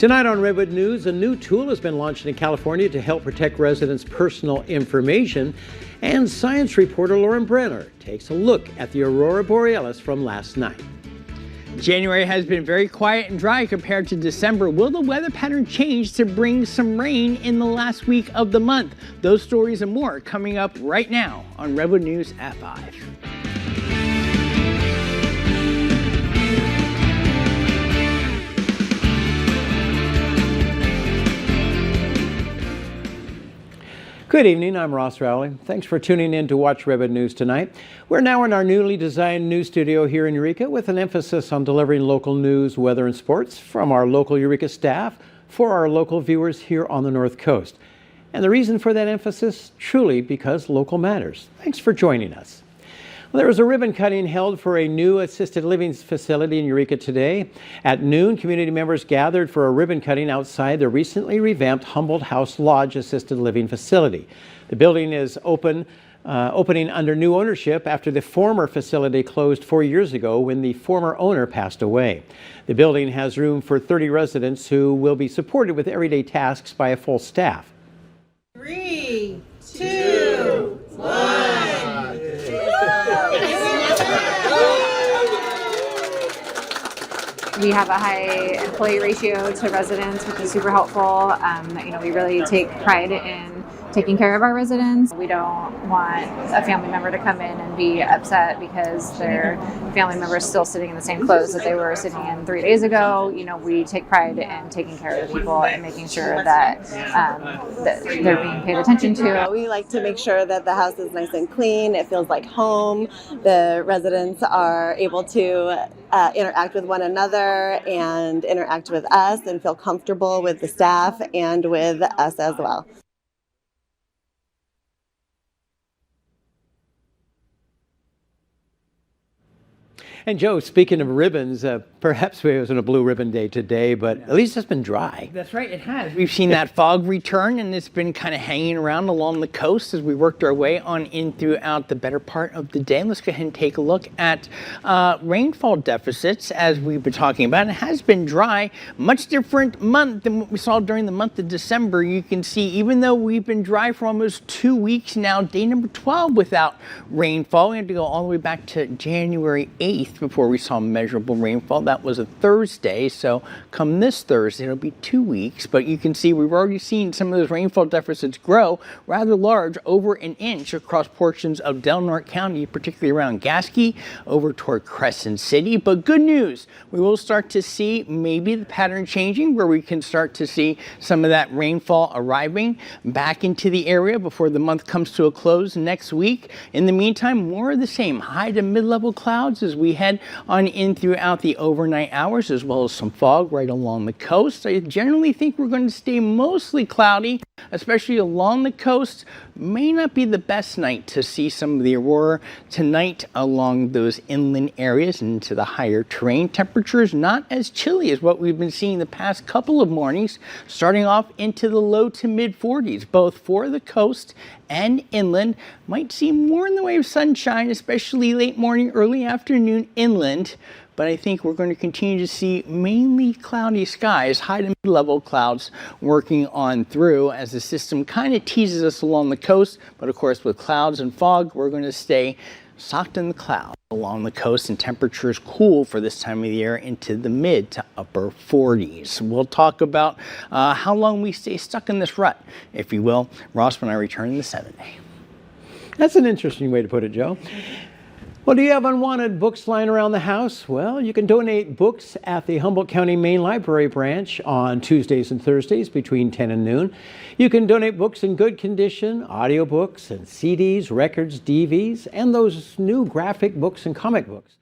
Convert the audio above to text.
Tonight on Redwood News, a new tool has been launched in California to help protect residents' personal information. And science reporter Lauren Brenner takes a look at the aurora borealis from last night. January has been very quiet and dry compared to December. Will the weather pattern change to bring some rain in the last week of the month? Those stories and more coming up right now on Redwood News at 5. Good evening, I'm Ross Rowley. Thanks for tuning in to watch Redwood News tonight. We're now in our newly designed news studio here in Eureka with an emphasis on delivering local news, weather, and sports from our local Eureka staff for our local viewers here on the North Coast. And the reason for that emphasis, truly because local matters. Thanks for joining us. Well, there was a ribbon cutting held for a new assisted living facility in Eureka today. At noon, community members gathered for a ribbon cutting outside the recently revamped Humboldt House Lodge assisted living facility. The building is opening under new ownership after the former facility closed 4 years ago when the former owner passed away. The building has room for 30 residents who will be supported with everyday tasks by a full staff. 3, 2, 1. We have a high employee ratio to residents, which is super helpful. We really take pride in taking care of our residents. We don't want a family member to come in and be upset because their family member is still sitting in the same clothes that they were sitting in 3 days ago. We take pride in taking care of the people and making sure that they're being paid attention to. We like to make sure that the house is nice and clean. It feels like home. The residents are able to interact with one another and interact with us and feel comfortable with the staff and with us as well. And Joe, speaking of ribbons, perhaps it wasn't a blue ribbon day today, but at least it's been dry. That's right, it has. We've seen that fog return, and it's been kind of hanging around along the coast as we worked our way on in throughout the better part of the day. Let's go ahead and take a look at rainfall deficits as we've been talking about. It has been dry, much different month than what we saw during the month of December. You can see, even though we've been dry for almost 2 weeks now, day number 12 without rainfall. We had to go all the way back to January 8th. Before we saw measurable rainfall. That was a Thursday, so come this Thursday it'll be 2 weeks, but you can see we've already seen some of those rainfall deficits grow rather large, over an inch across portions of Del Norte County, particularly around Gasky, over toward Crescent City. But good news, we will start to see maybe the pattern changing where we can start to see some of that rainfall arriving back into the area before the month comes to a close next week. In the meantime, more of the same high to mid-level clouds as we head on in throughout the overnight hours, as well as some fog right along the coast. I generally think we're going to stay mostly cloudy, especially along the coast. May not be the best night to see some of the aurora tonight along those inland areas and into the higher terrain. Temperatures not as chilly as what we've been seeing the past couple of mornings, starting off into the low to mid 40s, both for the coast and inland. Might see more in the way of sunshine, especially late morning, early afternoon inland. But I think we're going to continue to see mainly cloudy skies, high to mid-level clouds working on through as the system kind of teases us along the coast. But of course, with clouds and fog, we're going to stay socked in the clouds along the coast, and temperatures cool for this time of the year into the mid to upper 40s. We'll talk about how long we stay stuck in this rut, if you will, Ross, when I return the 7-day. That's an interesting way to put it, Joe. Well, do you have unwanted books lying around the house? Well, you can donate books at the Humboldt County Main Library branch on Tuesdays and Thursdays between 10 and noon. You can donate books in good condition, audiobooks and CDs, records, DVDs, and those new graphic books and comic books.